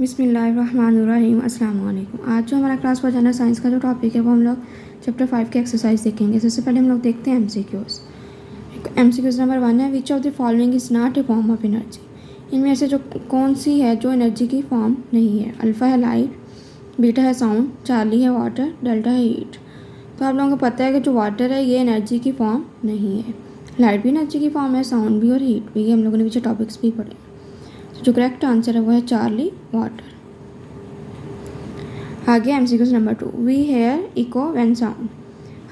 बिस्मिल्लाहिर्रहमानिर्रहीम। अस्सलाम वालेकुम। आज जो हमारा क्लास 4 जनरल साइंस का जो टॉपिक है वो हम लोग चैप्टर 5 के एक्सरसाइज देखेंगे। सबसे पहले हम लोग देखते हैं एमसीक्यूज़। एमसीक्यूज़ नंबर 1 है, which of the following is not a form of energy. इनमें से जो कौन सी है जो एनर्जी की फॉर्म नहीं है। अल्फ़ा है लाइट, बीटा है साउंड, चार्ली है वाटर, डेल्टा है हीट। तो आप लोगों को पता है कि जो वाटर है ये एनर्जी की फॉर्म नहीं है। लाइट भी एनर्जी की फॉर्म है, साउंड भी और हीट भी। हम लोगों ने पीछे टॉपिक्स भी पढ़े। जो करेक्ट आंसर है वो है चार्ली वाटर। आगे MCQs number 2, we hear echo when sound.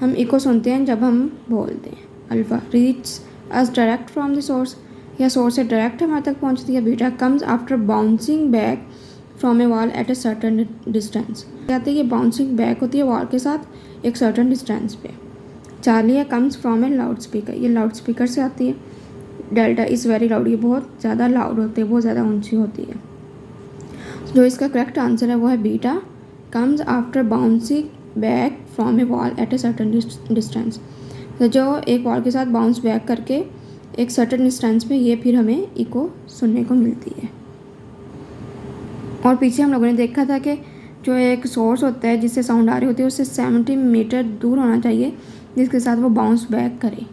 हम इको सुनते हैं जब हम बोलते हैं। Alpha reach us direct from the source, या सोर्स से डायरेक्ट हमारे तक पहुंचती है। Beta comes after bouncing back from a wall at a certain distance. कहते हैं कि बाउंसिंग बैक होती है वॉल के साथ एक सर्टन डिस्टेंस पे। चार्ली है comes from A loud speaker, ये लाउड स्पीकर से आती है। डेल्टा इज़ वेरी लाउड, ये बहुत ज़्यादा लाउड होती है, बहुत ज़्यादा ऊंची होती है। जो इसका करेक्ट आंसर है वो है beta comes after bouncing back from a wall at a certain distance. तो जो एक वॉल के साथ बाउंस बैक करके एक सर्टन डिस्टेंस पे ये फिर हमें इको सुनने को मिलती है। और पीछे हम लोगों ने देखा था कि जो एक सोर्स होता है जिससे साउंड आ रही होती है उससे 70 मीटर दूर होना चाहिए जिसके साथ वो बाउंस बैक करे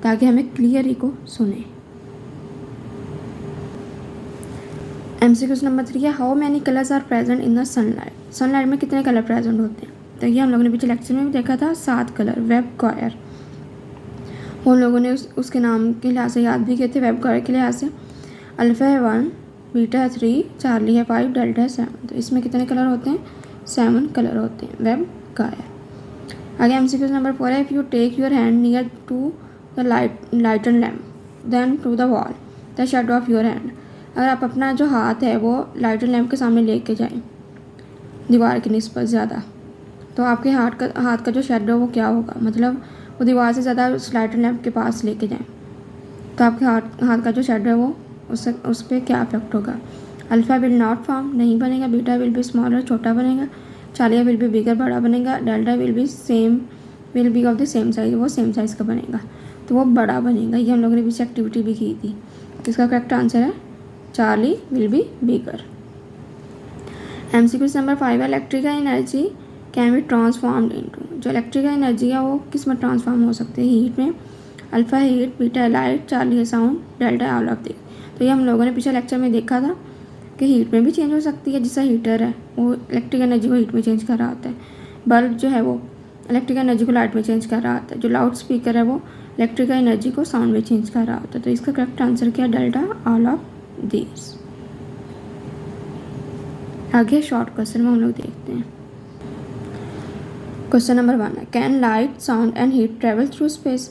ताकि हमें क्लियर इको सुने। एमसीक्यूज नंबर 3 है, how many colours are present in the sunlight. Sunlight में कितने कलर प्रेजेंट होते हैं। तो ये हम लोगों ने पिछले लेक्चर में भी देखा था, 7 कलर। वेब क्वायर हम लोगों ने उसके नाम के लिहाज से याद भी किए थे, वेब क्वायर के लिहाज से। अल्फ़ा है 1, बीटा है 3, चार्ली है 5, डेल्टा है 7। तो इसमें कितने कलर होते हैं, 7 कलर होते हैं वेब क्वायर। आगे एमसीक्यूज नंबर 4 है, if you take your hand near to the lighten lamp then to the wall the shadow of your hand. अगर आप अपना जो हाथ है वो लाइटर लैम्प के सामने लेके जाएं दीवार की निस्बत ज़्यादा, तो आपके हाथ का जो शेडो वो क्या होगा, मतलब वो दीवार से ज़्यादा उस लाइटर लैम्प के पास लेके जाएं तो आपके हाथ का जो शेडो है वो उस पर क्या इफेक्ट होगा। अल्फ़ा विल नॉट फॉर्म, नहीं बनेगा। बीटा विल बी स्मॉलर, छोटा बनेगा। चार्ली विल बी बिगर, बड़ा बनेगा। Delta will be of the same size, वो सेम साइज़ का बनेगा तो वो बड़ा बनेगा। ये हम लोगों ने पीछे एक्टिविटी भी की थी। तो इसका करेक्ट आंसर है Charlie will be bigger. MCQs number 5 है, electrical energy can be transformed into. जो इलेक्ट्रिकल एनर्जी है वो किस में ट्रांसफॉर्म हो सकती है, हीट में। अल्फ़ा है हीट, बीटा है लाइट, चार्ली है साउंड, डेल्टा है ऑल ऑफ दिस। तो ये हम लोगों ने पिछले लेक्चर में देखा था कि हीट में भी चेंज हो सकती है। जिसका हीटर है वो इलेक्ट्रिक एनर्जी को हीट में चेंज कर रहा होता है। बल्ब जो है वो इलेक्ट्रिक एनर्जी को लाइट में चेंज कर रहा होता है। जो लाउड स्पीकर है वो इलेक्ट्रिकल एनर्जी को साउंड में चेंज कर रहा होता है। तो इसका करेक्ट आंसर क्या है, डेल्टा ऑल ऑफ दिस। आगे शॉर्ट क्वेश्चन में हम लोग देखते हैं। क्वेश्चन नंबर 1 है, can light sound and heat travel through space.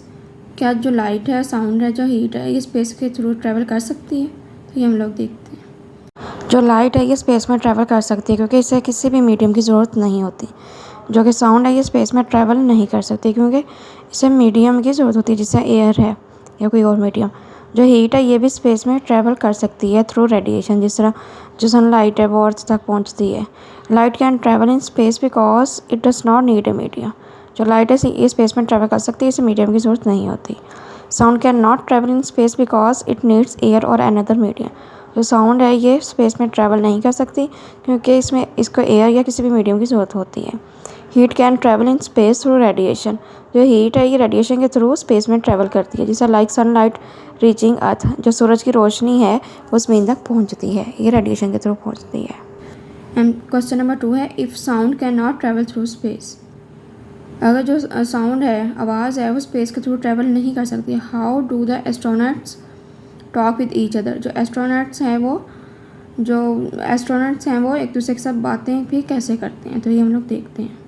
क्या जो लाइट है, साउंड है, जो हीट है, ये स्पेस के थ्रू ट्रेवल कर सकती है। तो ये हम लोग देखते हैं। जो लाइट है ये स्पेस में ट्रेवल कर सकती है क्योंकि इसे किसी भी मीडियम की ज़रूरत नहीं होती। जो कि साउंड है ये स्पेस में ट्रेवल नहीं कर सकती क्योंकि इसे मीडियम की ज़रूरत होती है जिससे एयर है या कोई और मीडियम। जो हीट है ये भी स्पेस में ट्रैवल कर सकती है थ्रू रेडिएशन, जिस तरह जो सनलाइट है वो अर्थ तक पहुंचती है। Light can travel in space because it does not need a medium. जो लाइट है ये स्पेस में ट्रैवल कर सकती है, इसे मीडियम की ज़रूरत नहीं होती। Sound can not travel in space because it needs air और अनदर मीडियम। जो साउंड है ये स्पेस में ट्रैवल नहीं कर सकती क्योंकि इसको एयर या किसी भी मीडियम की ज़रूरत होती है। Heat can travel in space through radiation. जो हीट है ये रेडिएशन के थ्रू स्पेस में ट्रैवल करती है, जैसा लाइक सनलाइट रीचिंग अर्थ। जो सूरज की रोशनी है वो ज़मीन तक पहुंचती है, ये रेडिएशन के थ्रू पहुंचती है। क्वेश्चन नंबर 2 है, if sound can not travel through space. अगर जो साउंड है, आवाज़ है, वो स्पेस के थ्रू ट्रैवल नहीं कर सकती, how do the astronauts talk with each other. जो एस्ट्रोनॉट्स हैं वो एक दूसरे के साथ बातें भी कैसे करते हैं। तो ये हम लोग देखते हैं।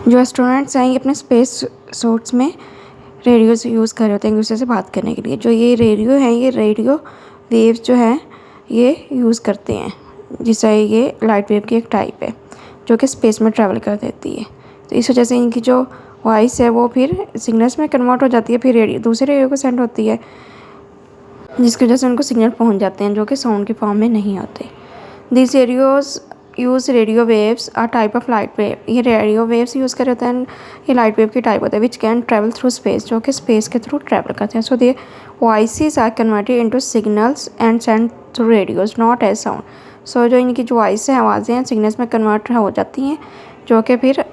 जो एस्ट्रोनॉट्स हैं ये अपने स्पेस सूट्स में रेडियोज़ यूज़ कर रहे होते हैं एक दूसरे से बात करने के लिए। जो ये रेडियो है, ये रेडियो वेव्स जो है ये यूज़ करते हैं, जिससे ये लाइट वेव की एक टाइप है जो कि स्पेस में ट्रैवल कर देती है। तो इस वजह से इनकी जो वॉइस है वो फिर सिग्नल्स में कन्वर्ट हो जाती है, फिर दूसरे रेडियो को सेंड होती है, जिसकी वजह से उनको सिग्नल पहुँच जाते हैं जो कि साउंड के फॉर्म में नहीं होते। This radios use radio waves are type of light wave. ये रेडियो वेव्स यूज़ कर होते हैं, ये लाइट वेव की टाइप होता है, which can travel through space, जो कि स्पेस के थ्रू ट्रैवल करते हैं। So they voices are converted into signals and send through radios not as sound. So जो इनकी जो वॉइस है, आवाज़ें हैं, सिग्नल्स में कन्वर्ट हो जाती हैं, जो कि फिर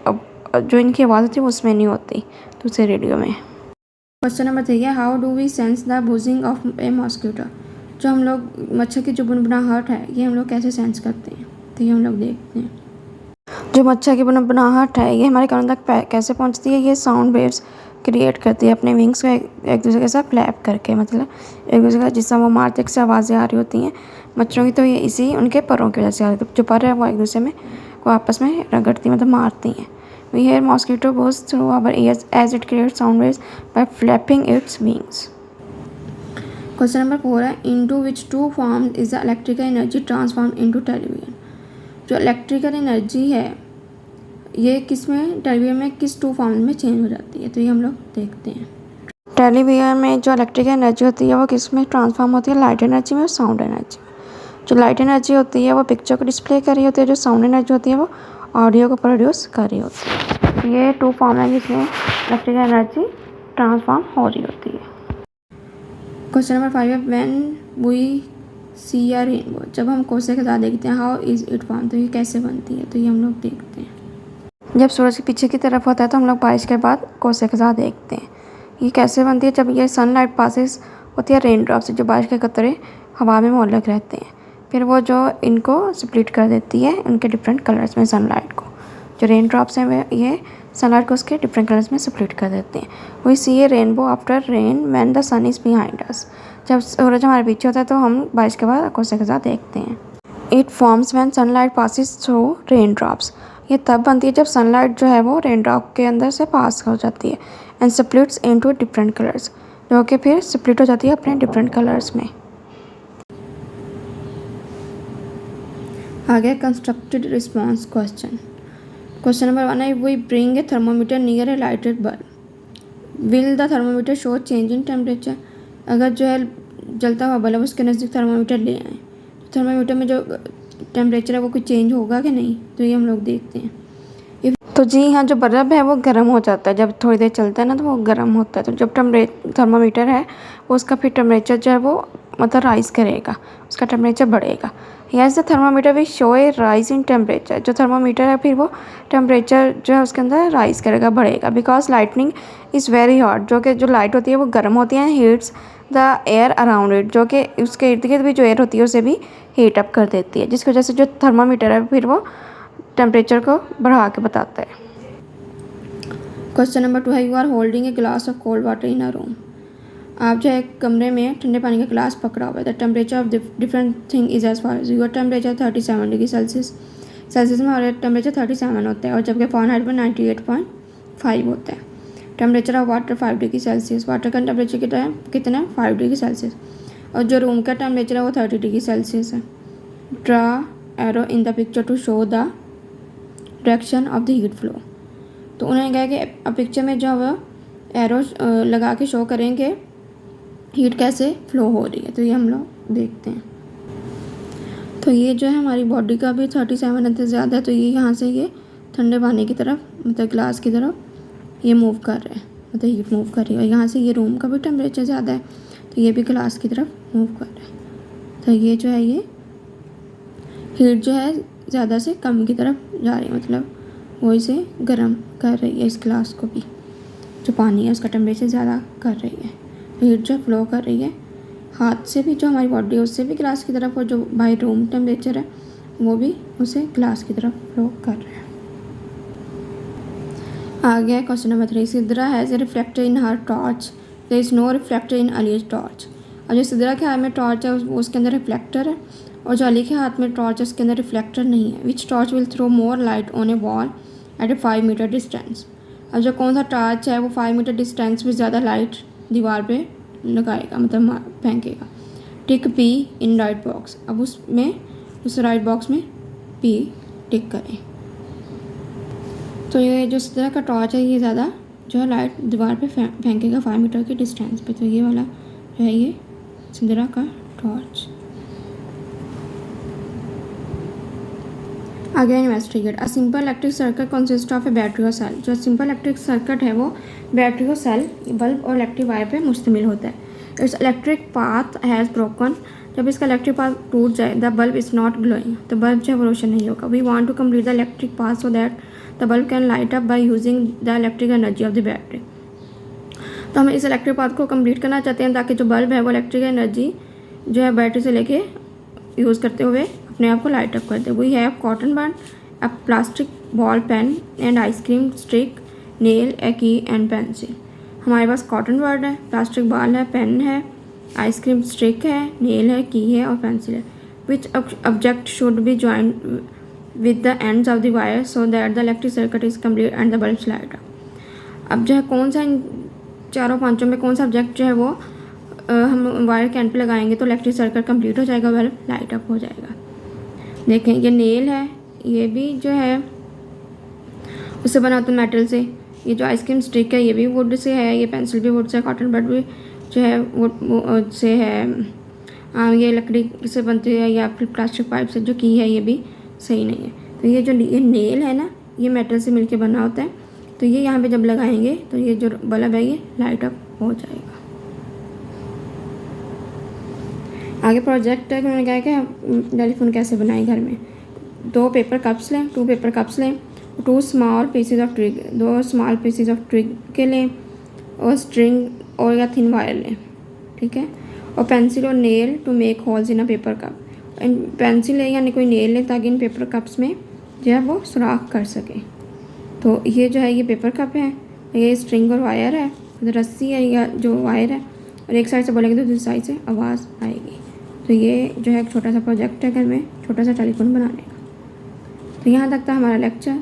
जो इनकी आवाज़ होती है वो उसमें नहीं होती दूसरे रेडियो में। क्वेश्चन नंबर 3 है, how do we sense the buzzing of a mosquito. जो हम लोग मच्छर की जो बुनबुनाहट है ये हम लोग कैसे सेंस करते हैं, तो ये हम लोग देखते हैं। जो मच्छर की बुनबुनाहट है ये हमारे कानों तक कैसे पहुंचती है, ये साउंड वेव्स क्रिएट करती है अपने विंग्स को एक दूसरे के साथ फ्लैप करके, मतलब एक दूसरे का जिससे वो मारते से आवाज़ें आ रही होती हैं मच्छरों की, तो ये इसी उनके परों की वजह से आ रही है। जो पर है वो एक दूसरे में को आपस में रगड़ती मतलब मारती हैं। We hear mosquito buzz through our ears as it creates sound waves by flapping its wings. Question number 4 है, into which two forms is the electrical energy transformed into television। जो इलेक्ट्रिकल एनर्जी है ये किस में, television में किस to form में change हो जाती है, तो ये हम लोग देखते हैं। टेलीविजन में जो इलेक्ट्रिकल एनर्जी होती है वो किस में ट्रांसफॉर्म होती है, लाइट एनर्जी में और साउंड एनर्जी में। जो लाइट एनर्जी होती है वो पिक्चर को डिस्प्ले कर रही होती है, जो साउंड एनर्जी होती है वो ऑडियो को प्रोड्यूस कर रही होती है। ये टू फॉर्म है जिसमें इलेक्ट्रिकल एनर्जी ट्रांसफॉर्म हो रही होती है। क्वेश्चन नंबर 5 है, when we see a rainbow. जब हम कोसे के साथ देखते हैं, हाउ इज़ इट फॉर्म, तो ये कैसे बनती है, तो ये हम लोग देखते हैं। जब सूरज के पीछे की तरफ होता है तो हम लोग बारिश के बाद कोसे के साथ देखते हैं। ये कैसे बनती है, जब ये सनलाइट पासिस होती है रेन ड्रॉप से, जो बारिश के कतरे हवा में मुअल्लक रहते हैं, फिर वो जो इनको स्प्लिट कर देती है उनके डिफरेंट कलर्स में। सनलाइट को जो रेन ड्रॉप्स हैं वे ये सनलाइट को उसके डिफरेंट कलर्स में स्प्लिट कर देते हैं। We see a rainbow after rain when the sun is behind us. जब सूरज हमारे पीछे होता है तो हम बारिश के बाद कोसे के साथ देखते हैं। It forms when sunlight passes through rain drops. ये तब बनती है जब सनलाइट जो है वो रेन ड्रॉप के अंदर से पास हो जाती है and splits into different colours, जो कि फिर स्प्लिट हो जाती है अपने डिफरेंट कलर्स में। आगे constructed response question. Question number 1 है, we bring a thermometer near a lighted bulb, will the thermometer show change in temperature. अगर जो है जलता हुआ बल्ब उसके नज़दीक थर्मोमीटर ले आए, थर्मोमीटर में जो टेम्परेचर है वो कुछ चेंज होगा कि नहीं, तो ये हम लोग देखते हैं। तो जी हाँ, जो बल्ब है वो गर्म हो जाता है जब थोड़ी देर चलता है ना, तो वो गर्म होता है। तो जब थर्मोमीटर है वो उसका फिर टेम्परेचर जो है वो मतलब राइज़ करेगा, उसका टेम्परेचर बढ़ेगा। Yes the thermometer will show A rise in temperature. जो थर्मोमीटर है फिर वो टेम्परेचर जो है उसके अंदर राइज़ करेगा, बढ़ेगा। Because lightning is very hot, जो कि जो लाइट होती है वो गर्म होती है, heats the air around it, जो कि उसके इर्द गिर्द भी जो एयर होती है उसे भी हीट अप कर देती है, जिसकी वजह से जो थर्मोमीटर है फिर वो टेम्परेचर को बढ़ा के बताता है। क्वेश्चन नंबर 2 है, you are holding a glass of cold water in a room. आप जो है कमरे में ठंडे पानी का गिलास पकड़ा हुआ है। The temperature of different thing is as for. Your temperature 37 degree Celsius में और टेम्परेचर 37 होता है, और जबकि फ़ारेनहाइट में 98.5 होता है। Temperature of water 5 degree Celsius. Water का टेम्परेचर कितना है 5 डिग्री सेल्सियस, और जो रूम का टेम्परेचर है वो 30 डिग्री सेल्सियस है। Draw arrow in the picture to show the direction of the heat flow. तो उन्होंने कहा कि पिक्चर में जो है एरो लगा के शो करेंगे हीट कैसे फ्लो हो रही है, तो ये हम लोग देखते हैं। तो ये जो है हमारी बॉडी का भी 37 से ज़्यादा है, तो ये यहाँ से ये ठंडे पानी की तरफ मतलब ग्लास की तरफ ये मूव कर रहे हैं, मतलब हीट मूव कर रही है। और यहाँ से ये रूम का भी टेम्परेचर ज़्यादा है, तो ये भी ग्लास की तरफ मूव कर रहा है। तो ये जो है ये हीट जो है ज़्यादा से कम की तरफ जा रही है, मतलब वो इसे गर्म कर रही है, इस ग्लास को भी जो पानी है उसका टेम्परेचर ज़्यादा कर रही है। हीट जो फ्लो कर रही है हाथ से भी, जो हमारी बॉडी है उससे भी ग्लास की तरफ, और जो बाई रूम टेम्परेचर है वो भी उसे ग्लास की तरफ फ्लो कर रहा है। आगे है question number 3, Sidra has a reflector in her torch, there is no reflector in Ali's torch. और जो सिद्रा के हाथ में टॉर्च है उसके अंदर रिफ्लेक्टर है, और जो अली के हाथ में टॉर्च है उसके अंदर रिफ्लेक्टर नहीं है। Which torch will throw more light on a wall at a 5 metre distance. अब जो कौन सा टॉर्च है वो 5 मीटर डिस्टेंस में ज़्यादा लाइट दीवार पे लगाएगा, मतलब फेंकेगा। टिक पी इन राइट बॉक्स। अब उसमें उस राइट बॉक्स में पी टिक करें। तो ये जो सिद्रा का टॉर्च है ये ज़्यादा जो है लाइट दीवार पे फेंकेगा 5 मीटर के डिस्टेंस पे। तो ये वाला जो है ये सिद्रा का टॉर्च। आगे investigate. A simple electric circuit consist of a battery और सेल। जो सिंपल इलेक्ट्रिक सर्किट है वो बैटरी और सेल, बल्ब और इलेक्ट्रिक वायर पे मुश्तमिल होता है। It's electric path has broken जब इसका इलेक्ट्रिक पाथ टूट जाए the bulb is not glowing, तो बल्ब जो है वो रोशन नहीं होगा। We want to complete the electric path so that the bulb can light up by using the electric energy of the battery. तो हम इस इलेक्ट्रिक पाथ को कंप्लीट करना चाहते हैं ताकि जो बल्ब है वो इलेक्ट्रिक एनर्जी जो है बैटरी से लेके यूज़ करते हुए अपने आप को लाइट अप कर दे। We have cotton bud, a plastic ball pen and ice cream stick, nail, a key and pencil. हमारे पास कॉटन बड है, प्लास्टिक बॉल है, पेन है, आइसक्रीम स्टिक है, नेल है, की है और पेंसिल है। Which object should be join with the ends of the wire so that the electric circuit is complete and the bulb light up. अब जो है कौन सा इन चारों पांचों में कौन सा ऑब्जेक्ट जो है वो हम वायर के एंड पे लगाएंगे तो इलेक्ट्रिक सर्किट कंप्लीट हो जाएगा, बल्ब लाइट अप हो जाएगा। देखें ये नेल है, ये भी जो है उससे बना होता है मेटल से। ये जो आइसक्रीम स्टिक है ये भी वुड से है, ये पेंसिल भी वुड से, कॉटन बड भी जो है वुड से है, ये लकड़ी से बनती है या फिर प्लास्टिक पाइप से। जो की है ये भी सही नहीं है। तो ये जो ये नेल है ना ये मेटल से मिलके बना होता है, तो ये यहाँ पे जब लगाएंगे तो ये जो बल्ब है ये लाइट अप हो जाएगा। आगे प्रोजेक्ट है कि उन्होंने कहा कि टेलीफोन कैसे बनाएं घर में। 2 पेपर कप्स लें, 2 पेपर कप्स लें, 2 small pieces of twig, 2 small pieces of twig के लें और स्ट्रिंग और या थिन वायर लें, ठीक है। और पेंसिल और nail to make holes in a paper cup. Pencil लें यानी कोई नेल लें ताकि इन पेपर कप्स में जो है वो सुराख कर सके। तो ये जो है ये पेपर कप है, ये स्ट्रिंग और वायर है, रस्सी है या जो वायर है, और एक साइड से बोलेंगे तो दूसरी साइड से आवाज़ आएगी। तो ये जो है एक छोटा सा प्रोजेक्ट है घर में छोटा सा टेलीफोन बनाने का। तो यहाँ तक था हमारा लेक्चर।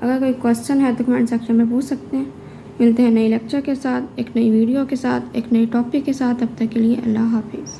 अगर कोई क्वेश्चन है तो कमेंट सेक्शन में पूछ सकते हैं। मिलते हैं नए लेक्चर के साथ, एक नई वीडियो के साथ, एक नई टॉपिक के साथ। तब तक के लिए अल्लाह हाफिज़।